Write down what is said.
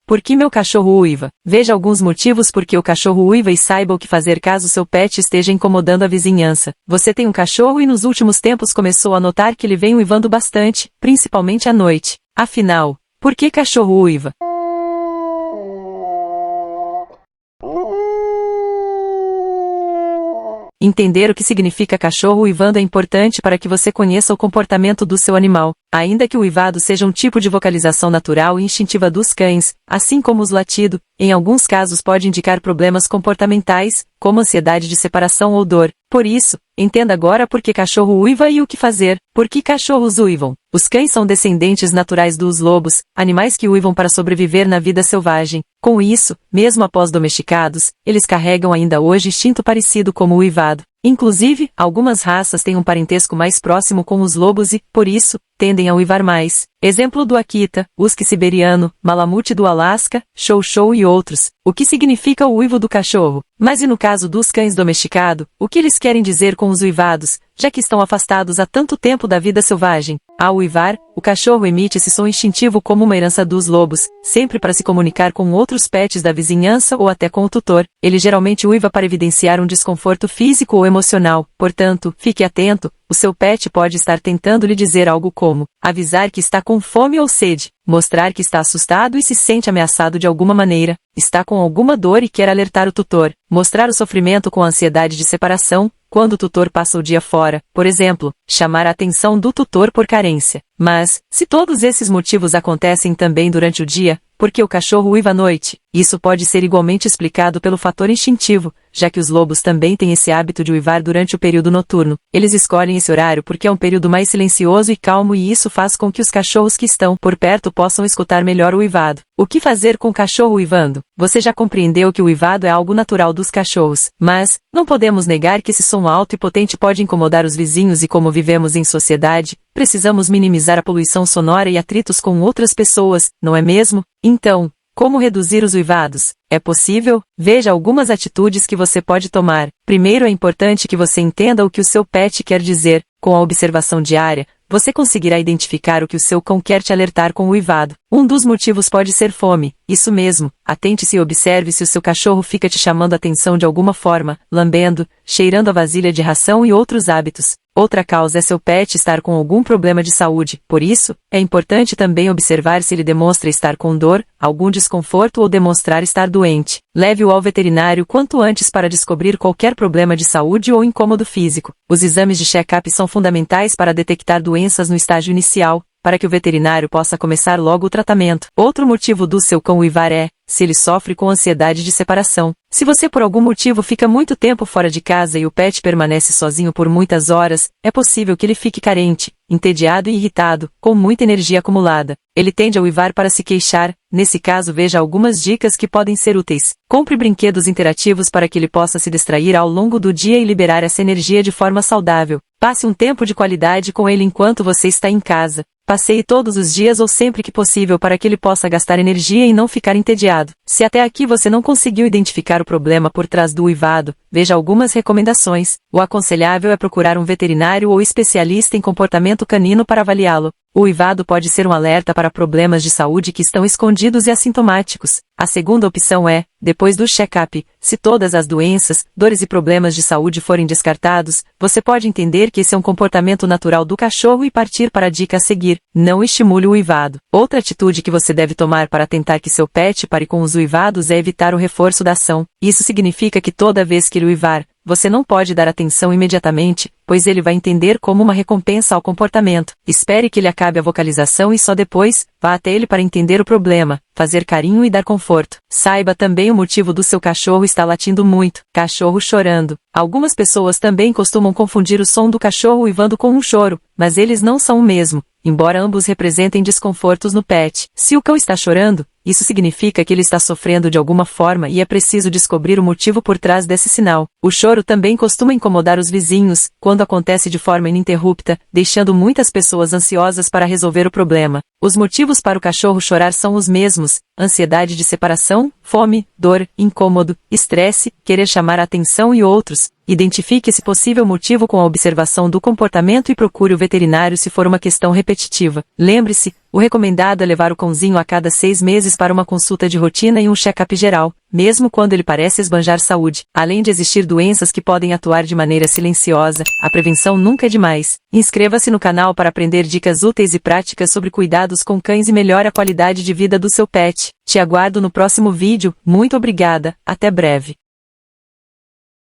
Por que meu cachorro uiva? Veja alguns motivos por que o cachorro uiva e saiba o que fazer caso seu pet esteja incomodando a vizinhança. Você tem um cachorro e nos últimos tempos começou a notar que ele vem uivando bastante, principalmente à noite. Afinal, por que cachorro uiva? Entender o que significa cachorro uivando é importante para que você conheça o comportamento do seu animal. Ainda que o uivado seja um tipo de vocalização natural e instintiva dos cães, assim como os latidos, em alguns casos pode indicar problemas comportamentais, como ansiedade de separação ou dor. Por isso, entenda agora por que cachorro uiva e o que fazer. Por que cachorros uivam? Os cães são descendentes naturais dos lobos, animais que uivam para sobreviver na vida selvagem. Com isso, mesmo após domesticados, eles carregam ainda hoje instinto parecido como o uivado. Inclusive, algumas raças têm um parentesco mais próximo com os lobos e, por isso, tendem a uivar mais. Exemplo do Akita, husky siberiano, malamute do Alasca, chow-chow e outros. O que significa o uivo do cachorro? Mas e no caso dos cães domesticados, o que eles querem dizer com os uivados, já que estão afastados há tanto tempo da vida selvagem? Ao uivar, o cachorro emite esse som instintivo como uma herança dos lobos, sempre para se comunicar com outros pets da vizinhança ou até com o tutor. Ele geralmente uiva para evidenciar um desconforto físico ou emocional, portanto, fique atento. O seu pet pode estar tentando lhe dizer algo como avisar que está com fome ou sede, mostrar que está assustado e se sente ameaçado de alguma maneira, está com alguma dor e quer alertar o tutor, mostrar o sofrimento com a ansiedade de separação, quando o tutor passa o dia fora, por exemplo, chamar a atenção do tutor por carência. Mas, se todos esses motivos acontecem também durante o dia, por que o cachorro uiva à noite? Isso pode ser igualmente explicado pelo fator instintivo, já que os lobos também têm esse hábito de uivar durante o período noturno. Eles escolhem esse horário porque é um período mais silencioso e calmo e isso faz com que os cachorros que estão por perto possam escutar melhor o uivado. O que fazer com o cachorro uivando? Você já compreendeu que o uivado é algo natural dos cachorros, mas não podemos negar que esse som alto e potente pode incomodar os vizinhos e como vivemos em sociedade, precisamos minimizar a poluição sonora e atritos com outras pessoas, não é mesmo? Então, como reduzir os uivados? É possível? Veja algumas atitudes que você pode tomar. Primeiro é importante que você entenda o que o seu pet quer dizer. Com a observação diária, você conseguirá identificar o que o seu cão quer te alertar com o uivado. Um dos motivos pode ser fome. Isso mesmo, atente-se e observe se o seu cachorro fica te chamando a atenção de alguma forma, lambendo, cheirando a vasilha de ração e outros hábitos. Outra causa é seu pet estar com algum problema de saúde, por isso, é importante também observar se ele demonstra estar com dor, algum desconforto ou demonstrar estar doente. Leve-o ao veterinário quanto antes para descobrir qualquer problema de saúde ou incômodo físico. Os exames de check-up são fundamentais para detectar doenças no estágio inicial, para que o veterinário possa começar logo o tratamento. Outro motivo do seu cão uivar é, se ele sofre com ansiedade de separação. Se você por algum motivo fica muito tempo fora de casa e o pet permanece sozinho por muitas horas, é possível que ele fique carente, entediado e irritado, com muita energia acumulada. Ele tende a uivar para se queixar. Nesse caso, veja algumas dicas que podem ser úteis. Compre brinquedos interativos para que ele possa se distrair ao longo do dia e liberar essa energia de forma saudável. Passe um tempo de qualidade com ele enquanto você está em casa. Passeie todos os dias ou sempre que possível para que ele possa gastar energia e não ficar entediado. Se até aqui você não conseguiu identificar o problema por trás do uivado, veja algumas recomendações. O aconselhável é procurar um veterinário ou especialista em comportamento canino para avaliá-lo. O uivado pode ser um alerta para problemas de saúde que estão escondidos e assintomáticos. A segunda opção é, depois do check-up, se todas as doenças, dores e problemas de saúde forem descartados, você pode entender que esse é um comportamento natural do cachorro e partir para a dica a seguir. Não estimule o uivado. Outra atitude que você deve tomar para tentar que seu pet pare com os uivados é evitar o reforço da ação. Isso significa que toda vez que ele uivar, você não pode dar atenção imediatamente, pois ele vai entender como uma recompensa ao comportamento. Espere que ele acabe a vocalização e só depois, vá até ele para entender o problema, fazer carinho e dar conforto. Saiba também o motivo do seu cachorro estar latindo muito. Cachorro chorando. Algumas pessoas também costumam confundir o som do cachorro uivando com um choro, mas eles não são o mesmo, embora ambos representem desconfortos no pet. Se o cão está chorando, isso significa que ele está sofrendo de alguma forma e é preciso descobrir o motivo por trás desse sinal. O choro também costuma incomodar os vizinhos, quando acontece de forma ininterrupta, deixando muitas pessoas ansiosas para resolver o problema. Os motivos para o cachorro chorar são os mesmos: ansiedade de separação, fome, dor, incômodo, estresse, querer chamar a atenção e outros. Identifique esse possível motivo com a observação do comportamento e procure o veterinário se for uma questão repetitiva. Lembre-se, o recomendado é levar o cãozinho a cada 6 meses para uma consulta de rotina e um check-up geral, mesmo quando ele parece esbanjar saúde. Além de existir doenças que podem atuar de maneira silenciosa, a prevenção nunca é demais. Inscreva-se no canal para aprender dicas úteis e práticas sobre cuidados com cães e melhore a qualidade de vida do seu pet. Te aguardo no próximo vídeo. Muito obrigada, até breve.